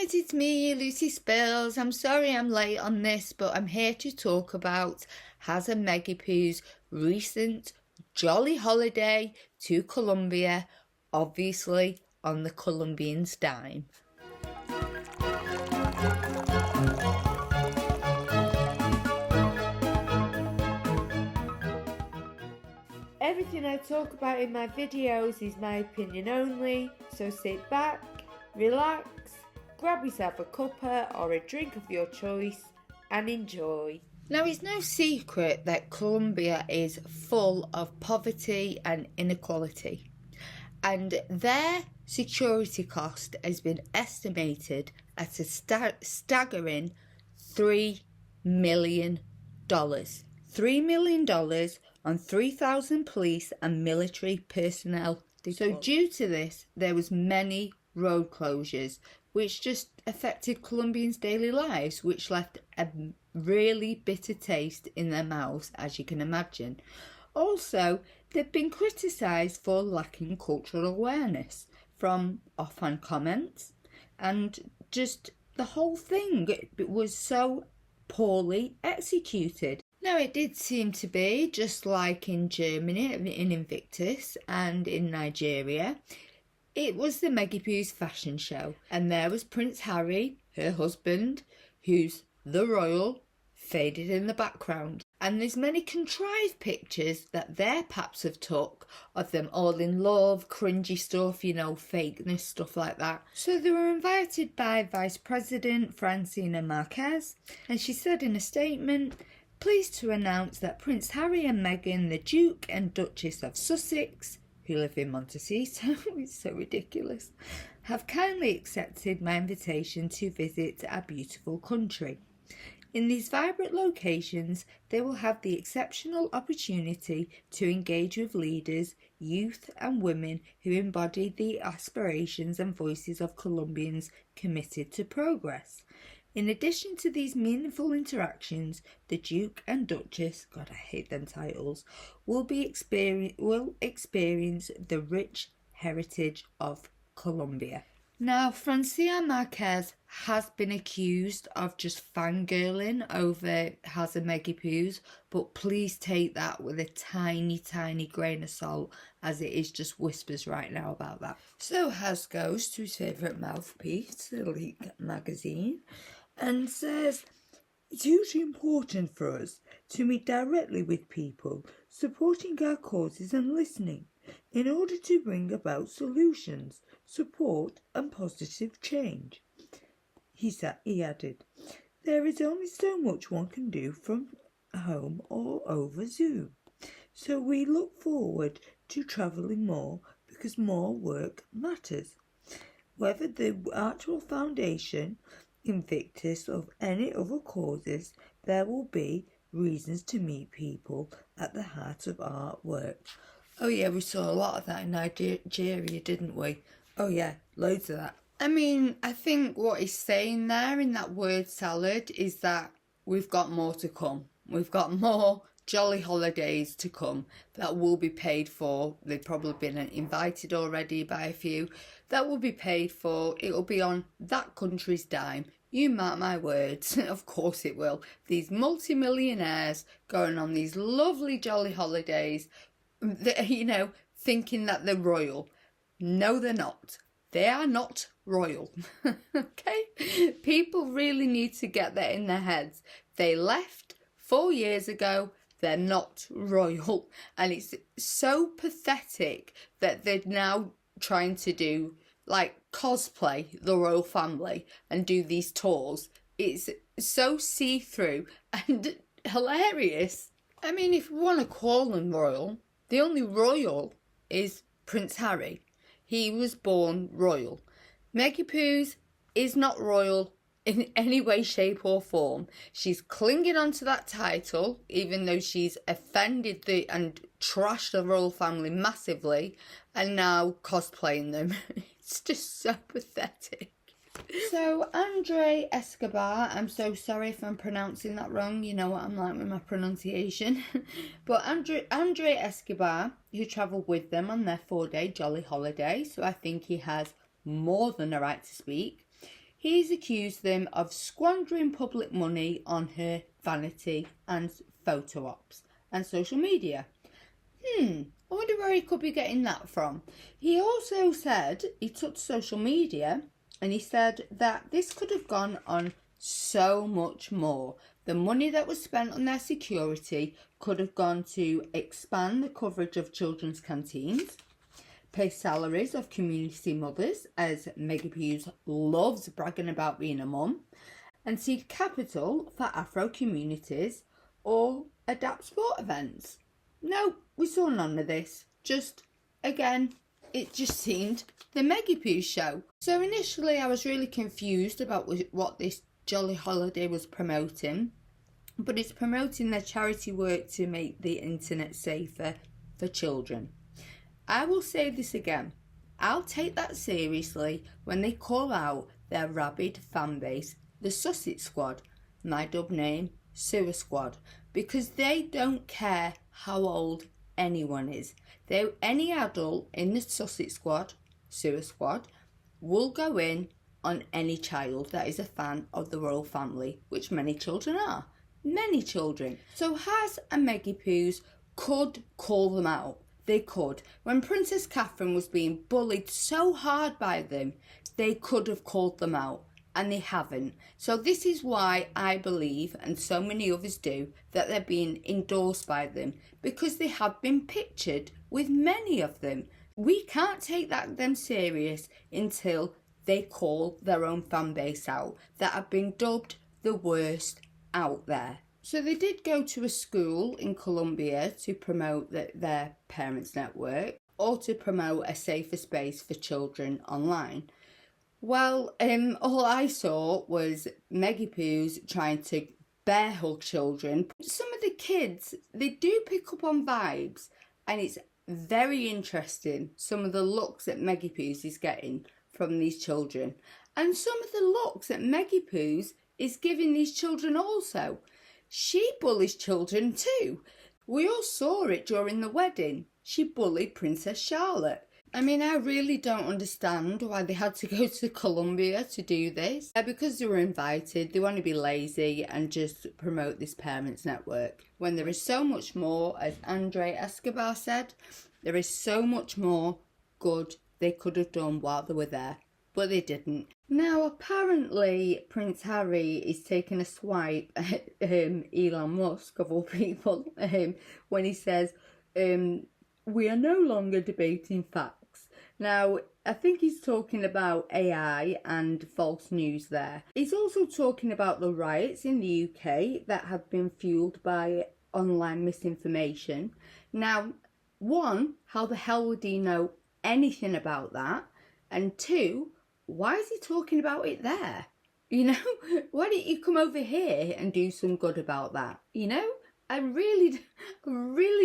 guys, it's me, Lucie Spills. I'm sorry I'm late on this, but I'm here to talk about Harry and Meghan's recent jolly holiday to Colombia, obviously on the Colombians' dime. Everything I talk about in my videos is my opinion only, so sit back, relax, grab yourself a cuppa or a drink of your choice and enjoy. Now, it's no secret that Colombia is full of poverty and inequality, and their security cost has been estimated at a staggering $3 million. $3 million on 3,000 police and military personnel. So due to this, there was many road closures, which just affected Colombians' daily lives, which left a really bitter taste in their mouths, as you can imagine. Also, they've been criticised for lacking cultural awareness, from offhand comments, and just the whole thing was so poorly executed. Now, it did seem to be just like in Germany, in Invictus, and in Nigeria. It was the Meghan's fashion show, and there was Prince Harry, her husband, who's the royal, faded in the background. And there's many contrived pictures that their paps have took of them all in love, cringy stuff, you know, fakeness, stuff like that. So they were invited by Vice President Francina Marquez, and she said in a statement, "Pleased to announce that Prince Harry and Meghan, the Duke and Duchess of Sussex," who live in Montecito, it's so ridiculous, "have kindly accepted my invitation to visit our beautiful country. In these vibrant locations, they will have the exceptional opportunity to engage with leaders, youth and women who embody the aspirations and voices of Colombians committed to progress. In addition to these meaningful interactions, the Duke and Duchess," God, I hate them titles, will experience the rich heritage of Colombia." Now, Francina Marquez has been accused of just fangirling over Harry and Meghan, but please take that with a tiny, tiny grain of salt, as it is just whispers right now about that. So Has goes to his favourite mouthpiece, the Leak magazine, and says, "It's hugely important for us to meet directly with people, supporting our causes and listening, in order to bring about solutions, support and positive change." He added, "There is only so much one can do from home or over Zoom, so we look forward to travelling more because more work matters. Whether the actual foundation, Invictus, of any other causes, there will be reasons to meet people at the heart of our work." Oh yeah, we saw a lot of that in Nigeria, didn't we? Oh yeah, loads of that. I mean, I think what he's saying there in that word salad is that we've got more to come. We've got more jolly holidays to come that will be paid for. They've probably been invited already by a few. That will be paid for. It'll be on that country's dime. You mark my words. Of course it will. These multi-millionaires going on these lovely jolly holidays, you know, thinking that they're royal. No, they're not. They are not royal. Okay? People really need to get that in their heads. They left 4 years ago. They're not royal. And it's so pathetic that they're now trying to do, like, cosplay the royal family and do these tours. It's so see-through and hilarious. I mean, if you want to call them royal, the only royal is Prince Harry. He was born royal. Meghan is not royal in any way, shape or form. She's clinging on to that title, even though she's offended and trashed the royal family massively, and now cosplaying them. It's just so pathetic. So, Andre Escobar, I'm so sorry if I'm pronouncing that wrong, you know what I'm like with my pronunciation. But Andre Escobar, who travelled with them on their 4-day jolly holiday, so I think he has more than a right to speak. He's accused them of squandering public money on her vanity and photo ops and social media. I wonder where he could be getting that from. He also said he took to social media and he said that this could have gone on so much more. The money that was spent on their security could have gone to expand the coverage of children's canteens, pay salaries of community mothers, as Meggie Hughes loves bragging about being a mum, and seed capital for Afro communities or adapt sport events. No, we saw none of this. Just, again, it just seemed the Meggie Hughes show. So initially I was really confused about what this jolly holiday was promoting, but it's promoting their charity work to make the internet safer for children. I will say this again, I'll take that seriously when they call out their rabid fan base, the Sussex Squad, my dub name, Sewer Squad, because they don't care how old anyone is. Any adult in the Sussex Squad, Sewer Squad, will go in on any child that is a fan of the royal family, which many children are. Many children. So Has and Meggie Hughes could call them out. They could. When Princess Catherine was being bullied so hard by them, they could have called them out. And they haven't. So this is why I believe, and so many others do, that they're being endorsed by them, because they have been pictured with many of them. We can't take them serious until they call their own fan base out that have been dubbed the worst out there. So they did go to a school in Colombia to promote their parents' network, or to promote a safer space for children online. Well, all I saw was Meggie Hughes trying to bear hug children. Some of the kids, they do pick up on vibes, and it's very interesting, some of the looks that Meggie Hughes is getting from these children. And some of the looks that Meggie Hughes is giving these children also. She bullies children too. We all saw it during the wedding. She bullied Princess Charlotte. I mean, I really don't understand why they had to go to Colombia to do this. Because they were invited, they want to be lazy and just promote this parents' network. When there is so much more, as Andre Escobar said, there is so much more good they could have done while they were there. But they didn't. Now, apparently, Prince Harry is taking a swipe at Elon Musk, of all people, when he says, we are no longer debating facts. Now, I think he's talking about AI and false news there. He's also talking about the riots in the UK that have been fueled by online misinformation. Now, one, how the hell would he know anything about that? And two, why is he talking about it there? You know, why don't you come over here and do some good about that? You know, I really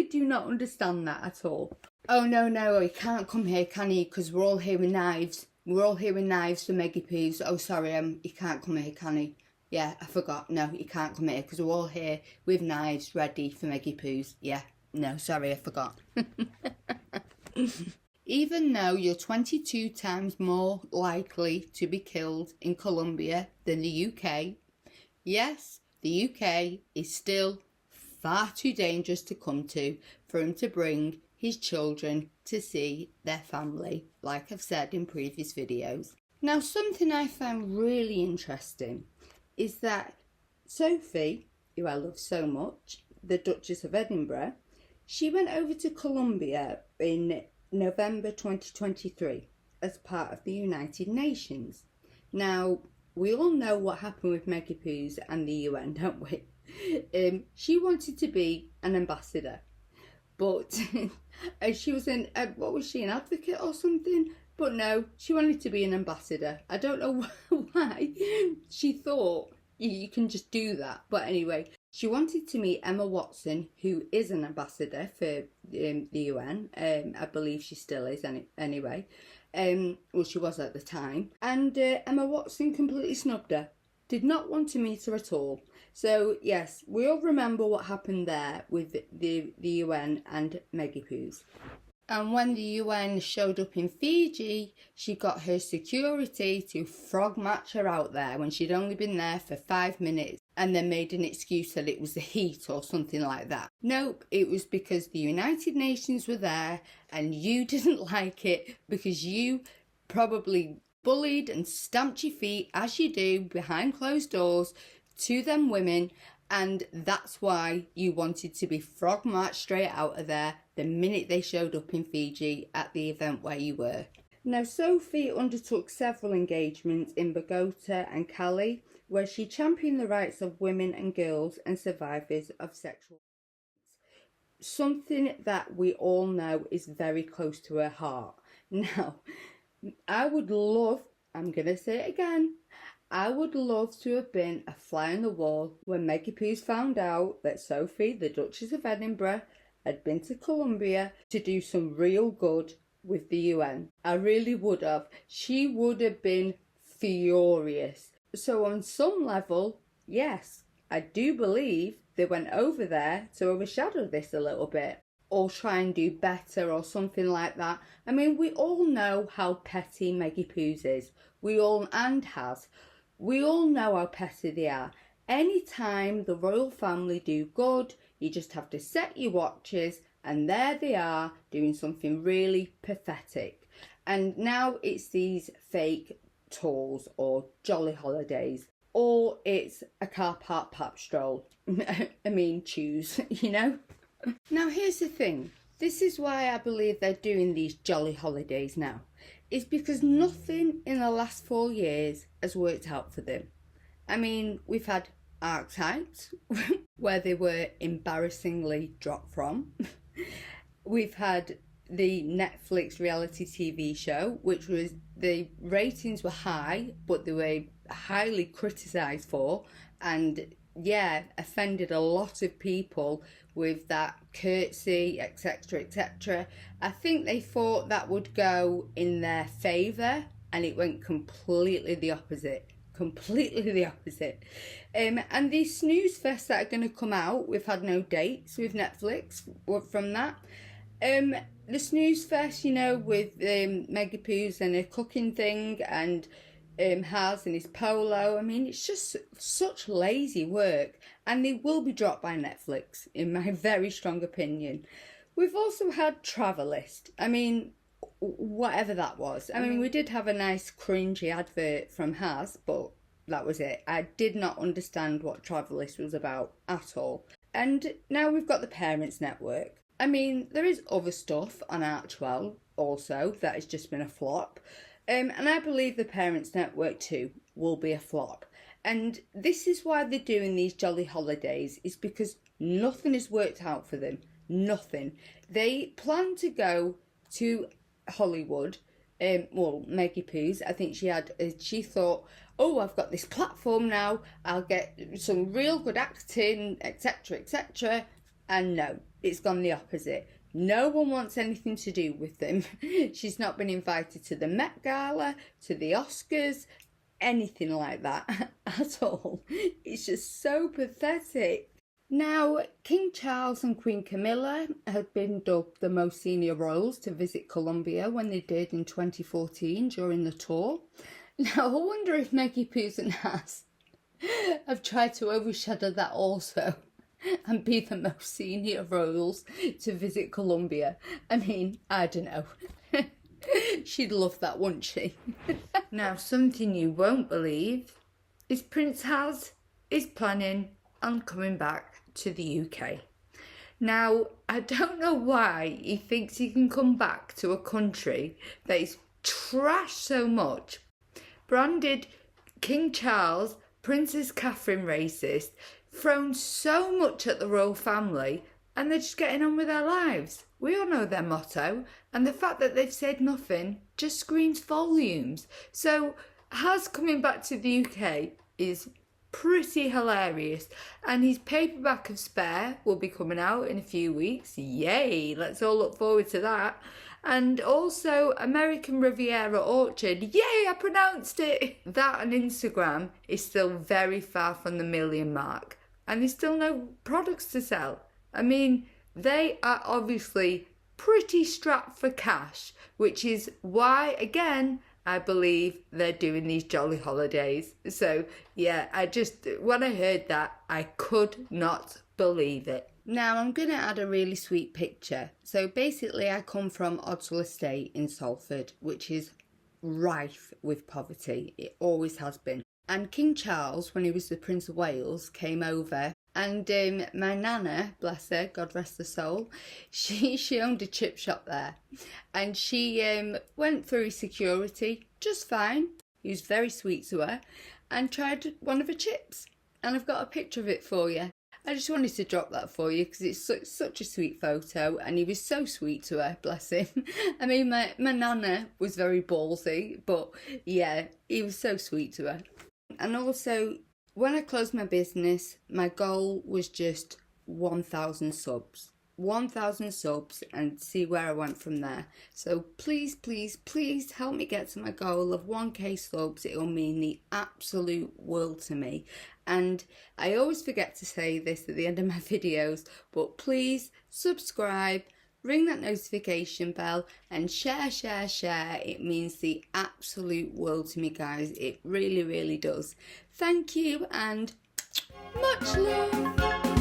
do not understand that at all. Oh, no, he can't come here, can he? Because we're all here with knives. We're all here with knives for Meggie Hughes. Oh, sorry, he can't come here, can he? Yeah, I forgot. No, he can't come here because we're all here with knives ready for Meggie Hughes. Yeah, no, sorry, I forgot. Even though you're 22 times more likely to be killed in Colombia than the UK, yes, the UK is still far too dangerous to come to for him to bring his children to see their family, like I've said in previous videos. Now, something I found really interesting is that Sophie, who I love so much, the Duchess of Edinburgh, she went over to Colombia in November 2023 as part of the United Nations. Now, we all know what happened with Meggie Hughes and the UN, don't we? She wanted to be an ambassador, but she was an advocate or something? But no, she wanted to be an ambassador. I don't know why she thought you can just do that. But anyway, she wanted to meet Emma Watson, who is an ambassador for the UN. I believe she still is anyway. Well, she was at the time. And Emma Watson completely snubbed her. Did not want to meet her at all. So, yes, we all remember what happened there with the UN and Meggie Hughes. And when the UN showed up in Fiji, she got her security to frog match her out there when she'd only been there for 5 minutes and then made an excuse that it was the heat or something like that. Nope, it was because the United Nations were there and you didn't like it because you probably bullied and stamped your feet, as you do behind closed doors, to them women, and that's why you wanted to be frog marched straight out of there the minute they showed up in Fiji at the event where you were. Now, Sophie undertook several engagements in Bogota and Cali, where she championed the rights of women and girls and survivors of sexual violence, something that we all know is very close to her heart. Now, I would love, I'm going to say it again, I would love to have been a fly on the wall when Maggie Pews found out that Sophie, the Duchess of Edinburgh, had been to Colombia to do some real good with the UN. I really would have. She would have been furious. So on some level, yes, I do believe they went over there to overshadow this a little bit, or try and do better or something like that. I mean, we all know how petty Maggie Pews is. We all know how petty they are. Anytime the royal family do good, you just have to set your watches and there they are doing something really pathetic. And now it's these fake tours or jolly holidays, or it's a car park pap stroll. I mean, choose, you know? Now here's the thing. This is why I believe they're doing these jolly holidays now. It's because nothing in the last 4 years has worked out for them. I mean, we've had archetypes where they were embarrassingly dropped from. We've had the Netflix reality TV show, which was, the ratings were high, but they were highly criticised for, and yeah, offended a lot of people with that curtsy, etc, etc. I think they thought that would go in their favour, and it went completely the opposite. And these snooze fests that are going to come out, we've had no dates with Netflix from that. The snooze fest, you know, with Maggie Pews and her cooking thing, and Haz and his polo. I mean, it's just such lazy work, and they will be dropped by Netflix, in my very strong opinion. We've also had Travelist. I mean, whatever that was. I mean, we did have a nice cringy advert from Haz, but that was it. I did not understand what Travelist was about at all. And now we've got the Parents Network. I mean, there is other stuff on Archwell also that has just been a flop. And I believe the Parents Network too will be a flop. And this is why they're doing these jolly holidays, is because nothing has worked out for them. Nothing. They plan to go to Hollywood. Well, Maggie Pews, I think she thought, oh, I've got this platform now, I'll get some real good acting, etc, etc. And no, it's gone the opposite. No one wants anything to do with them. She's not been invited to the Met Gala, to the Oscars, anything like that at all. It's just so pathetic. Now, King Charles and Queen Camilla had been dubbed the most senior royals to visit Colombia when they did in 2014 during the tour. Now, I wonder if Maggie Pews and Haz have tried to overshadow that also and be the most senior royals to visit Colombia. I mean, I don't know. She'd love that, wouldn't she? Now, something you won't believe is Prince Haz is planning on coming back to the UK. Now, I don't know why he thinks he can come back to a country that is trashed so much, branded King Charles, Princess Catherine racist, thrown so much at the royal family, and they're just getting on with their lives. We all know their motto, and the fact that they've said nothing just screams volumes. So Haz coming back to the UK is pretty hilarious, and his paperback of Spare will be coming out in a few weeks. Yay, let's all look forward to that. And also American Riviera Orchard, yay, I pronounced it. That on Instagram is still very far from the 1 million mark, and there's still no products to sell. I mean, they are obviously pretty strapped for cash, which is why, again, I believe they're doing these jolly holidays. So yeah, when I heard that, I could not believe it. Now I'm going to add a really sweet picture. So basically I come from Odsal Estate in Salford, which is rife with poverty. It always has been. And King Charles, when he was the Prince of Wales, came over, and my nana, bless her, God rest her soul, she owned a chip shop there, and she went through security just fine. He was very sweet to her and tried one of her chips, and I've got a picture of it for you. I just wanted to drop that for you because it's such a sweet photo, and he was so sweet to her, bless him. I mean, my nana was very ballsy, but yeah, he was so sweet to her. And also, when I closed my business, my goal was just 1,000 subs. 1,000 subs, and see where I went from there. So please, please, please help me get to my goal of 1k subs. It'll mean the absolute world to me. And I always forget to say this at the end of my videos, but please subscribe, ring that notification bell, and share. It means the absolute world to me, guys. It really, really does. Thank you, and much love.